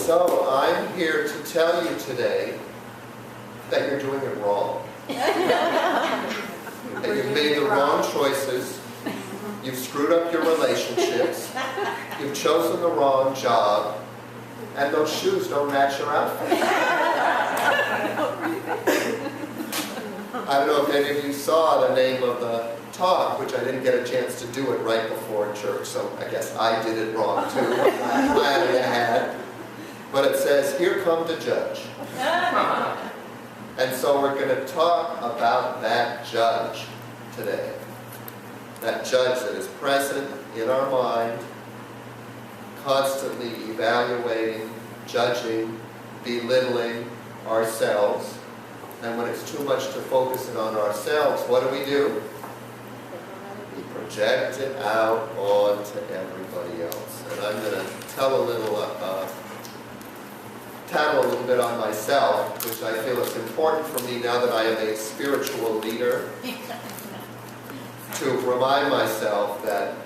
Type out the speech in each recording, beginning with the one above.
So I'm here to tell you today that you're doing it wrong. That you've made the wrong choices. You've screwed up your relationships. You've chosen the wrong job. And those shoes don't match your outfit. I don't know if any of you saw the name of the talk, which I didn't get a chance to do it right before church, so I guess I did it wrong too. I planned ahead. But it says, "Here come the judge." And so we're going to talk about that judge today. That judge that is present in our mind, constantly evaluating, judging, belittling ourselves. And when it's too much to focus in on ourselves, what do? We project it out onto everybody else. And I'm going to tell a little, tattle a little bit on myself, which I feel is important for me now that I am a spiritual leader, to remind myself that,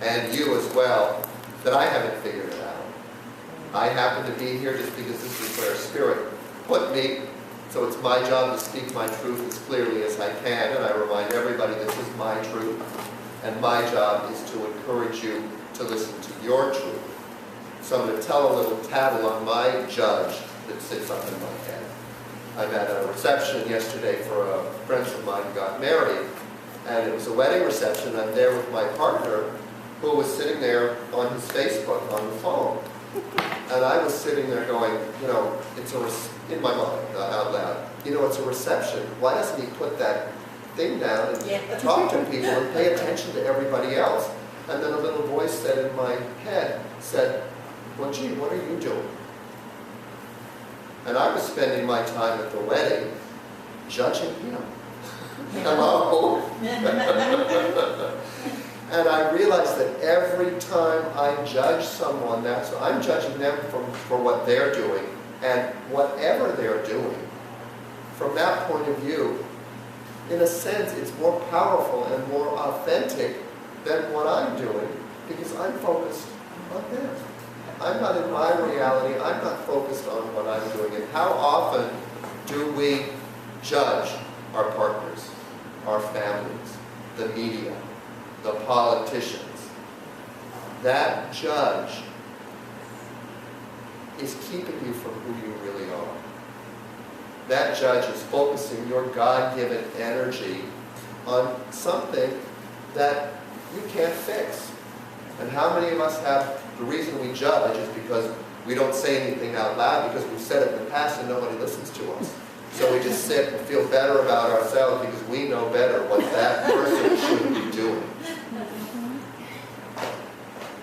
and you as well, that I haven't figured it out. I happen to be here just because this is where Spirit put me, so it's my job to speak my truth as clearly as I can, and I remind everybody this is my truth, and my job is to encourage you to listen to your truth. So I'm going to tell a little tattle on my judge that sits up in my head. I'm at a reception yesterday for friends of mine who got married, and it was a wedding reception. I'm there with my partner, who was sitting there on his Facebook on the phone. And I was sitting there going, you know, in my mind, out loud, you know, it's a reception. Why doesn't he put that thing down and talk to people and pay attention to everybody else? And then a little voice said in my head, well, gee, what are you doing? And I was spending my time at the wedding judging him. Hello? And I realized that every time I judge someone, I'm judging them for what they're doing, and whatever they're doing, from that point of view, in a sense, it's more powerful and more authentic than what I'm doing, because I'm focused on them. I'm not in my reality. I'm not focused on what I'm doing. And how often do we judge our partners, our families, the media, the politicians? That judge is keeping you from who you really are. That judge is focusing your God-given energy on something that you can't fix. And how many of us have, the reason we judge is because we don't say anything out loud, because we've said it in the past and nobody listens to us. So we just sit and feel better about ourselves because we know better what that person should be doing.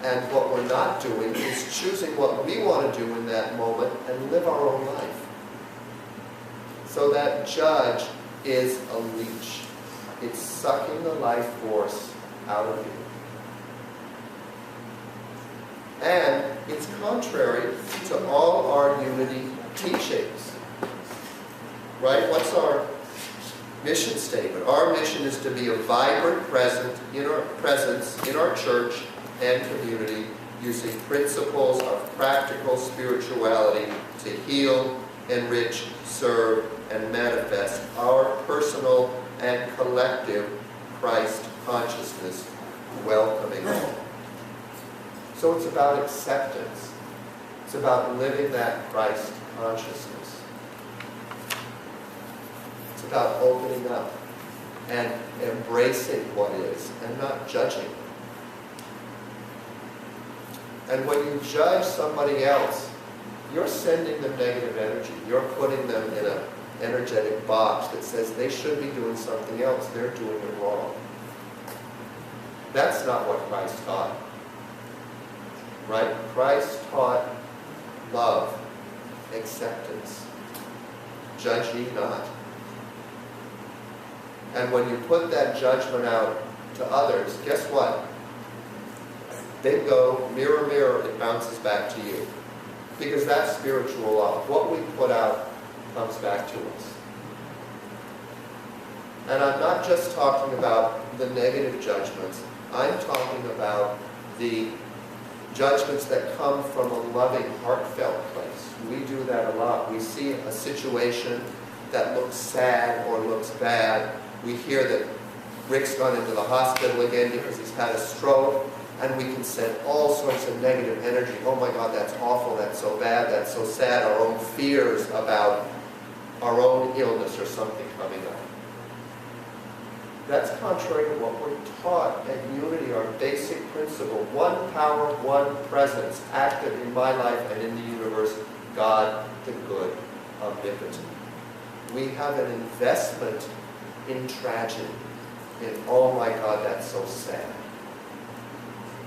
And what we're not doing is choosing what we want to do in that moment and live our own life. So that judge is a leech. It's sucking the life force out of you. And it's contrary to all our unity teachings. Right? What's our mission statement? Our mission is to be a vibrant presence in our church and community, using principles of practical spirituality to heal, enrich, serve, and manifest our personal and collective Christ consciousness, welcoming all. So it's about acceptance. It's about living that Christ consciousness. It's about opening up and embracing what is and not judging. And when you judge somebody else, you're sending them negative energy. You're putting them in an energetic box that says they should be doing something else. They're doing it wrong. That's not what Christ taught. Right? Christ taught love, acceptance. Judge ye not. And when you put that judgment out to others, guess what? They go, mirror, mirror, it bounces back to you. Because that's spiritual law. What we put out comes back to us. And I'm not just talking about the negative judgments. I'm talking about the judgments that come from a loving, heartfelt place. We do that a lot. We see a situation that looks sad or looks bad. We hear that Rick's gone into the hospital again because he's had a stroke, and we can send all sorts of negative energy. Oh my God, that's awful, that's so bad, that's so sad. Our own fears about our own illness or something coming up. That's contrary to what we're taught at Unity, our basic principle. One power, one presence, active in my life and in the universe, God the good, omnipotent. We have an investment in tragedy, in, oh my God, that's so sad.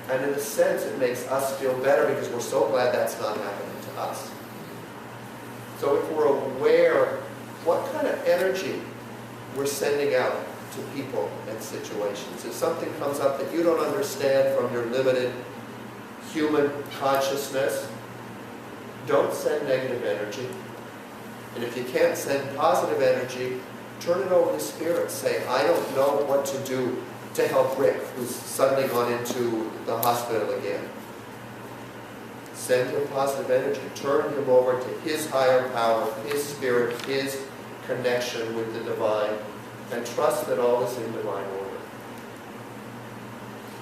And in a sense, it makes us feel better because we're so glad that's not happening to us. So if we're aware what kind of energy we're sending out to people and situations, if something comes up that you don't understand from your limited human consciousness, don't send negative energy. And if you can't send positive energy, turn it over to Spirit. Say, I don't know what to do to help Rick, who's suddenly gone into the hospital again. Send him positive energy. Turn him over to his higher power, his spirit, his connection with the divine, and trust that all is in divine order.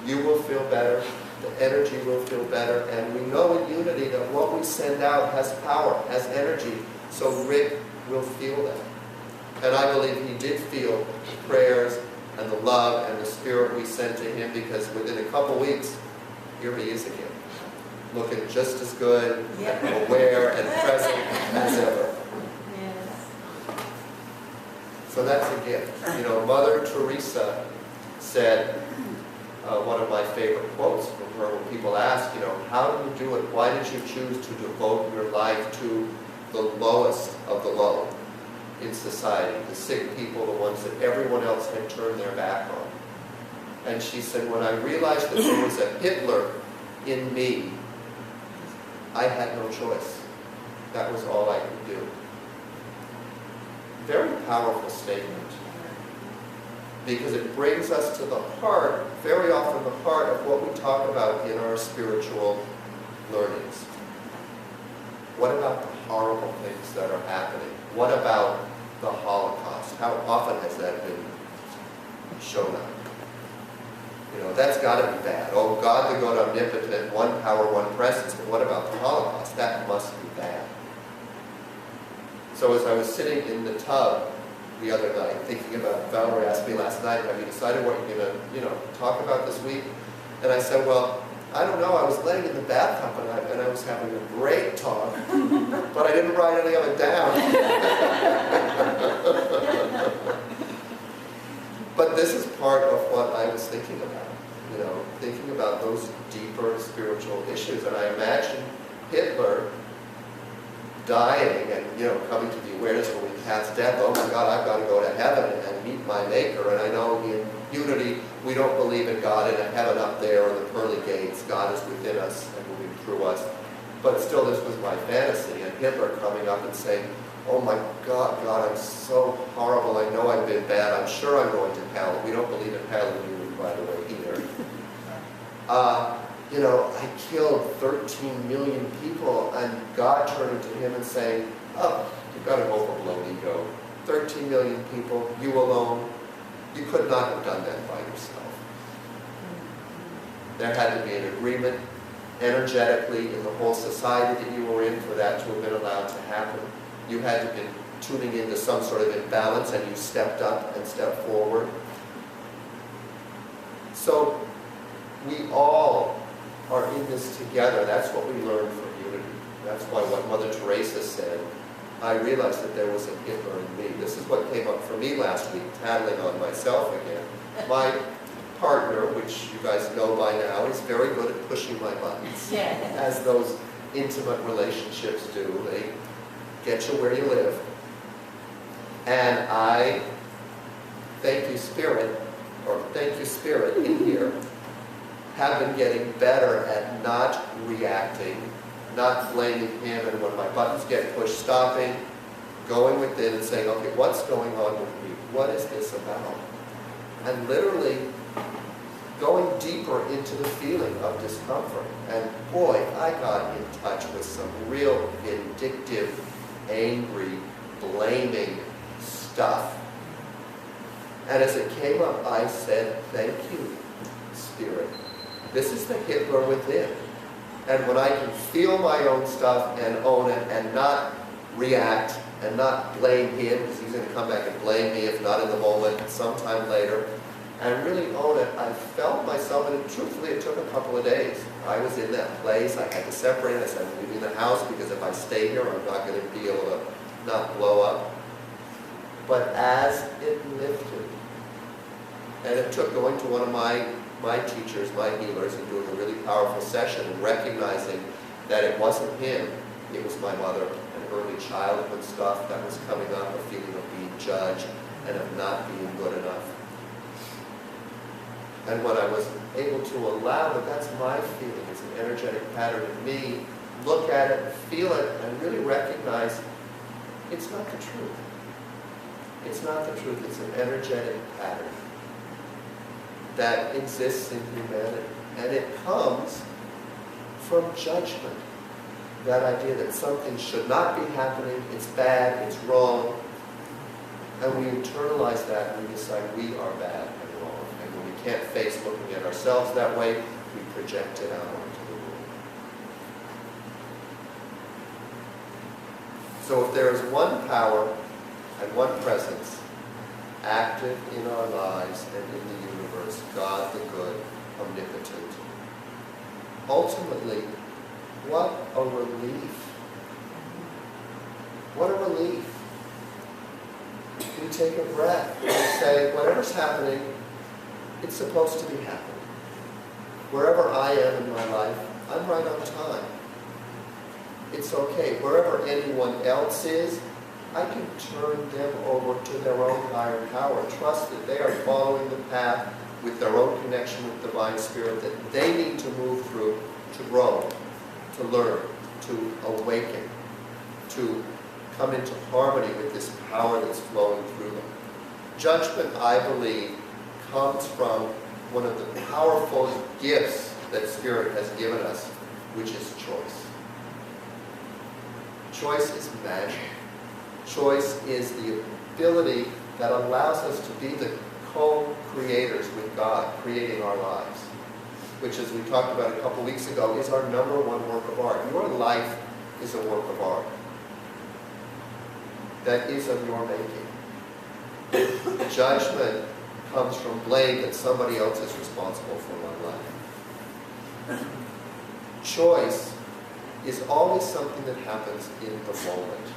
You will feel better, the energy will feel better, and we know in Unity that what we send out has power, has energy, so Rick will feel that. And I believe he did feel the prayers and the love and the spirit we sent to him, because within a couple weeks, here he is again, looking just as good and aware and present as ever. So that's a gift. You know, Mother Teresa said, one of my favorite quotes from her, when people ask, you know, how do you do it? Why did you choose to devote your life to the lowest of the low in society, the sick people, the ones that everyone else had turned their back on? And she said, when I realized that there was a Hitler in me, I had no choice. That was all I could do. Very powerful statement, because it brings us to the heart, very often the heart of what we talk about in our spiritual learnings. What about the horrible things that are happening? What about the Holocaust? How often has that been shown up? You know, that's got to be bad. Oh, God the God omnipotent, one power, one presence. But what about the Holocaust? That must be bad. So as I was sitting in the tub the other night, thinking about, Valerie asked me last night, have you decided what you're going to, talk about this week? And I said, well, I don't know. I was laying in the bathtub and I was having a great talk, but I didn't write any of it down. But this is part of what I was thinking about, thinking about those deeper spiritual issues. And I imagine Hitler dying and, coming to the awareness when we pass death, oh my God, I've got to go to heaven and meet my Maker. And I know in Unity, we don't believe in God in a heaven up there or the pearly gates. God is within us and moving through us. But still, this was my fantasy. And Hitler coming up and saying, oh my God, I'm so horrible. I know I've been bad. I'm sure I'm going to hell. We don't believe in hell in Unity, by the way, either. I killed 13 million people, and God turning to him and saying, oh, you've got an overblown ego. 13 million people, you alone, you could not have done that by yourself. There had to be an agreement energetically in the whole society that you were in for that to have been allowed to happen. You had to have been tuning into some sort of imbalance, and you stepped up and stepped forward. So we all are in this together. That's what we learn from Unity. That's why what Mother Teresa said, I realized that there was a Hitler in me. This is what came up for me last week, tattling on myself again. My partner, which you guys know by now, is very good at pushing my buttons, as those intimate relationships do. They get you where you live. And I, thank you Spirit in here, have been getting better at not reacting, not blaming him, and when my buttons get pushed, stopping, going within and saying, okay, what's going on with me? What is this about? And literally going deeper into the feeling of discomfort. And boy, I got in touch with some real vindictive, angry, blaming stuff. And as it came up, I said, thank you, Spirit. This is the Hitler within. And when I can feel my own stuff and own it and not react and not blame him, because he's going to come back and blame me if not in the moment, sometime later, and really own it, I felt myself, and truthfully it took a couple of days. I was in that place, I had to separate, I said I'm leaving the house because if I stay here I'm not going to be able to not blow up. But as it lifted, and it took going to one of my teachers, my healers, and doing a really powerful session and recognizing that it wasn't him, it was my mother, and early childhood stuff that was coming up, a feeling of being judged and of not being good enough. And when I was able to allow that that's my feeling, it's an energetic pattern in me, look at it, feel it, and really recognize it's not the truth. It's not the truth, it's an energetic pattern that exists in humanity. And it comes from judgment. That idea that something should not be happening, it's bad, it's wrong. And we internalize that and we decide we are bad and wrong. And when we can't face looking at ourselves that way, we project it out onto the world. So if there is one power and one presence active in our lives and in the universe, God the good, omnipotent, ultimately, what a relief. What a relief. We take a breath and say, whatever's happening, it's supposed to be happening. Wherever I am in my life, I'm right on time. It's okay. Wherever anyone else is, I can turn them over to their own higher power. Trust that they are following the path with their own connection with Divine Spirit that they need to move through to grow, to learn, to awaken, to come into harmony with this power that's flowing through them. Judgment, I believe, comes from one of the powerful gifts that Spirit has given us, which is choice. Choice is magic. Choice is the ability that allows us to be the co-creators with God, creating our lives, which, as we talked about a couple weeks ago, is our number one work of art. Your life is a work of art that is of your making. Judgment comes from blame that somebody else is responsible for my life. Choice is always something that happens in the moment.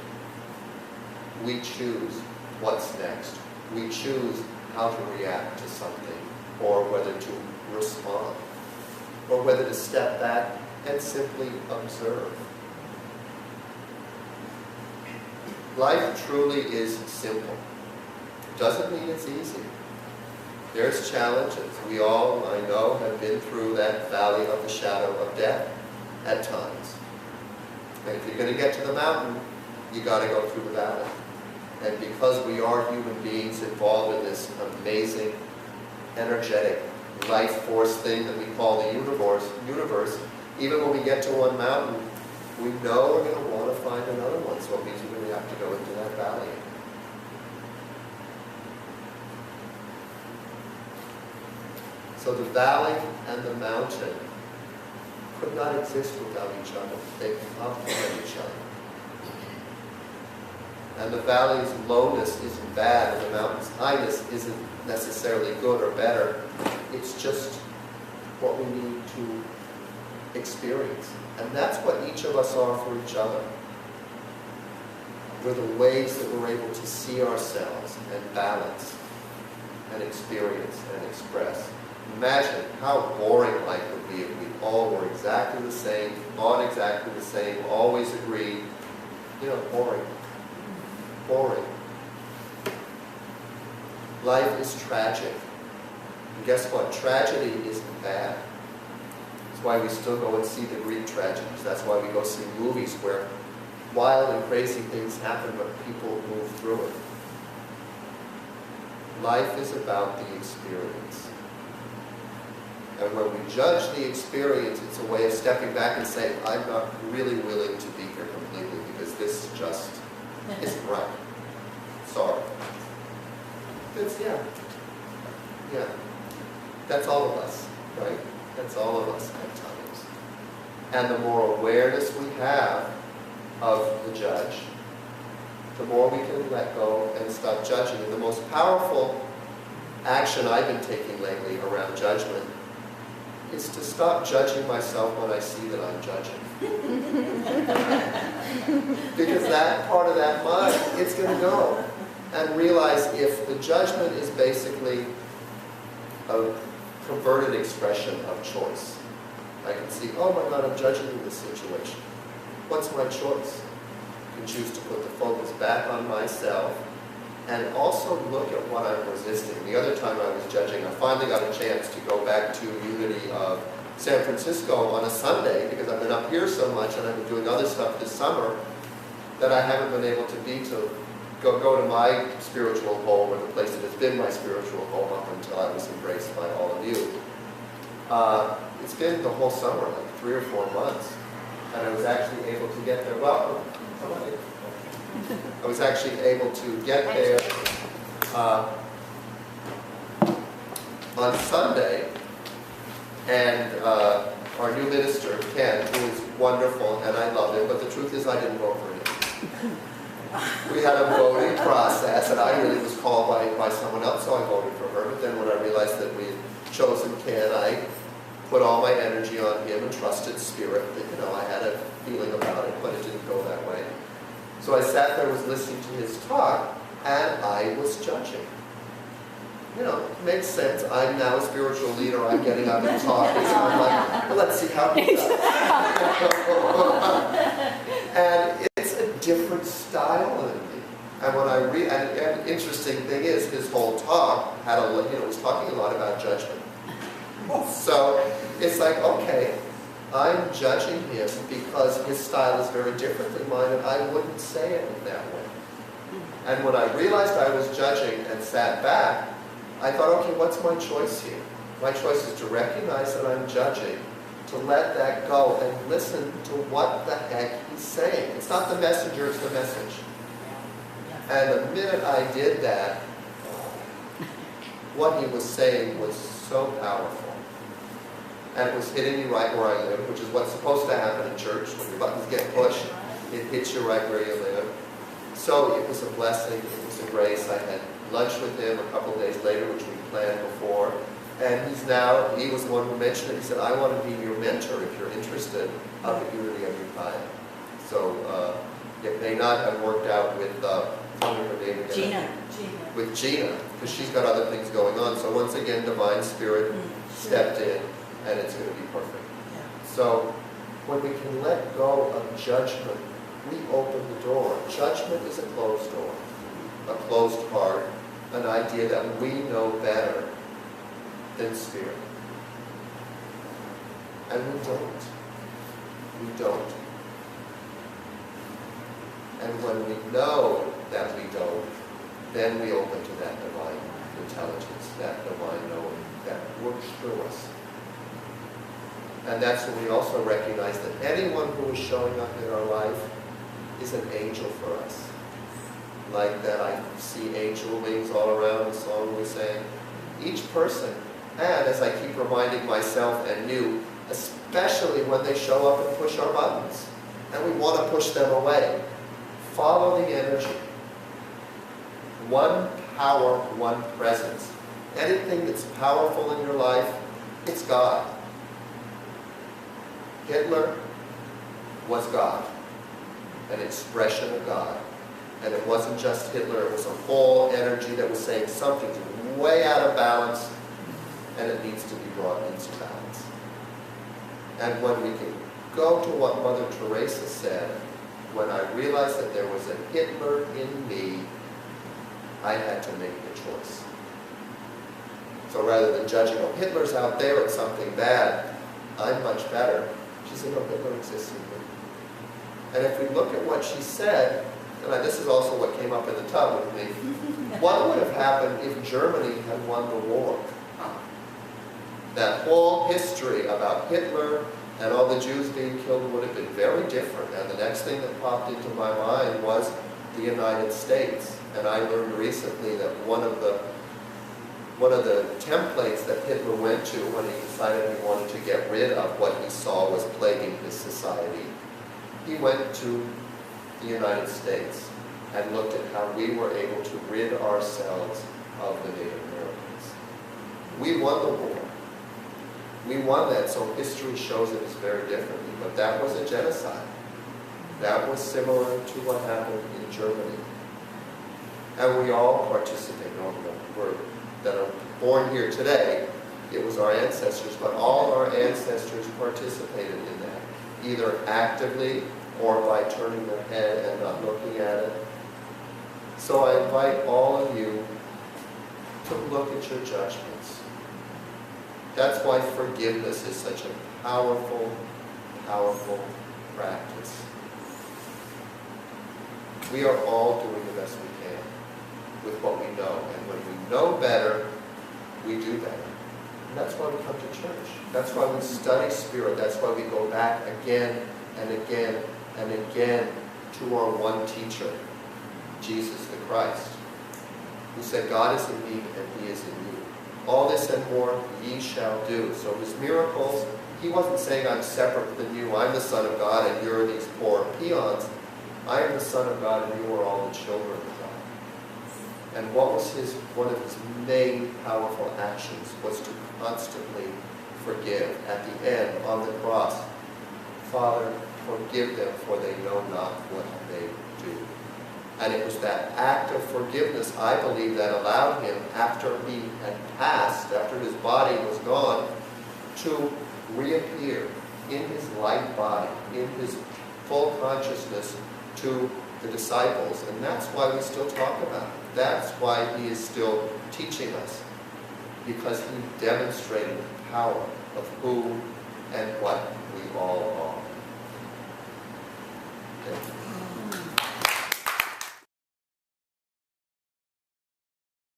We choose what's next. We choose how to react to something, or whether to respond, or whether to step back and simply observe. Life truly is simple. Doesn't mean it's easy. There's challenges. We all, I know, have been through that valley of the shadow of death at times. And if you're going to get to the mountain, you got to go through the valley. And because we are human beings involved in this amazing, energetic, life force thing that we call the universe, even when we get to one mountain, we know we're going to want to find another one. So it means we're going to have to go into that valley. So the valley and the mountain could not exist without each other. They complement each other. And the valley's lowness isn't bad, and the mountain's highness isn't necessarily good or better. It's just what we need to experience. And that's what each of us are for each other. We're the ways that we're able to see ourselves and balance and experience and express. Imagine how boring life would be if we all were exactly the same, thought exactly the same, always agreed. You know, boring. Boring. Life is tragic. And guess what? Tragedy isn't bad. That's why we still go and see the Greek tragedies. That's why we go see movies where wild and crazy things happen, but people move through it. Life is about the experience. And when we judge the experience, it's a way of stepping back and saying, I'm not really willing to be here completely because this just isn't right. Sorry. It's, yeah. That's all of us, right? That's all of us at times. And the more awareness we have of the judge, the more we can let go and stop judging. And the most powerful action I've been taking lately around judgment is to stop judging myself when I see that I'm judging. Because that part of that mind, it's going to go. And realize if the judgment is basically a perverted expression of choice. I can see, oh my God, I'm judging in this situation. What's my choice? I can choose to put the focus back on myself and also look at what I'm resisting. The other time I was judging, I finally got a chance to go back to Unity of San Francisco on a Sunday because I've been up here so much and I've been doing other stuff this summer that I haven't been able to be to go to my spiritual home, or the place that has been my spiritual home up until I was embraced by all of you. It's been the whole summer, like 3 or 4 months, and I was actually able to get there. Welcome. I was actually able to get there on Sunday, and our new minister, Ken, who is wonderful, and I love him, but the truth is I didn't vote for him. We had a voting process, and I really was called by someone else, so I voted for her. But then when I realized that we had chosen Ken, I put all my energy on him and trusted Spirit. That, I had a feeling about it, but it didn't go that way. So I sat there, was listening to his talk, and I was judging. It makes sense. I'm now a spiritual leader. I'm getting up and talking. So I'm like, well, let's see how he does. And it's a different style than me. And when I read, and interesting thing is, his whole talk had was talking a lot about judgment. So it's like, okay, I'm judging him because his style is very different than mine, and I wouldn't say it in that way. And when I realized I was judging and sat back, I thought, okay, what's my choice here? My choice is to recognize that I'm judging, to let that go and listen to what the heck he's saying. It's not the messenger, it's the message. And the minute I did that, what he was saying was so powerful. And it was hitting me right where I live, which is what's supposed to happen in church. When your buttons get pushed, it hits you right where you live. So it was a blessing, it was a grace. I had lunch with him a couple of days later, which we planned before. And he was the one who mentioned it. He said, I want to be your mentor if you're interested of the Unity of Ukiah. So it may not have worked out with, tell me her name again. Gina. With Gina, because she's got other things going on. So once again, Divine Spirit stepped in, and it's going to be perfect. Yeah. So when we can let go of judgment, we open the door. Judgment is a closed door, a closed heart, an idea that we know better than Spirit. And we don't. We don't. And when we know that we don't, then we open to that divine intelligence, that divine knowing that works through us. And that's when we also recognize that anyone who is showing up in our life is an angel for us. Like that I see angel wings all around the song we sang. Each person, and as I keep reminding myself and you, especially when they show up and push our buttons, and we want to push them away, follow the energy. One power, one presence. Anything that's powerful in your life, it's God. Hitler was God, an expression of God. And it wasn't just Hitler, it was a whole energy that was saying something's way out of balance, and it needs to be brought into balance. And when we can go to what Mother Teresa said, when I realized that there was a Hitler in me, I had to make the choice. So rather than judging, oh, Hitler's out there, it's something bad, I'm much better. She said, no, Hitler exists in me. And if we look at what she said, and this is also what came up in the tub with me, what would have happened if Germany had won the war? that whole history about Hitler and all the Jews being killed would have been very different. And the next thing that popped into my mind was the United States. And I learned recently that one of the templates that Hitler went to when he decided he wanted to get rid of what he saw was plaguing his society, he went to the United States and looked at how we were able to rid ourselves of the Native Americans. We won the war. We won that, so history shows it is very differently. But that was a genocide. That was similar to what happened in Germany. And we all participate. That are born here today, it was our ancestors, but all our ancestors participated in that, either actively or by turning their head and not looking at it. So I invite all of you to look at your judgments. That's why forgiveness is such a powerful, powerful practice. We are all doing the best we can with what we know. And when we know better, we do better. And that's why we come to church. That's why we study Spirit. That's why we go back again and again and again to our one teacher, Jesus the Christ, who said, God is in me and he is in you. All this and more ye shall do. So his miracles, he wasn't saying, I'm separate than you. I'm the Son of God and you're these poor peons. I am the Son of God and you are all the children of God. And what was one of his main powerful actions was to constantly forgive. At the end, on the cross, Father, forgive them, for they know not what they do. And it was that act of forgiveness, I believe, that allowed him, after he had passed, after his body was gone, to reappear in his light body, in his full consciousness to the disciples. And that's why we still talk about it. That's why he is still teaching us, because he demonstrated the power of who and what we all are. Okay.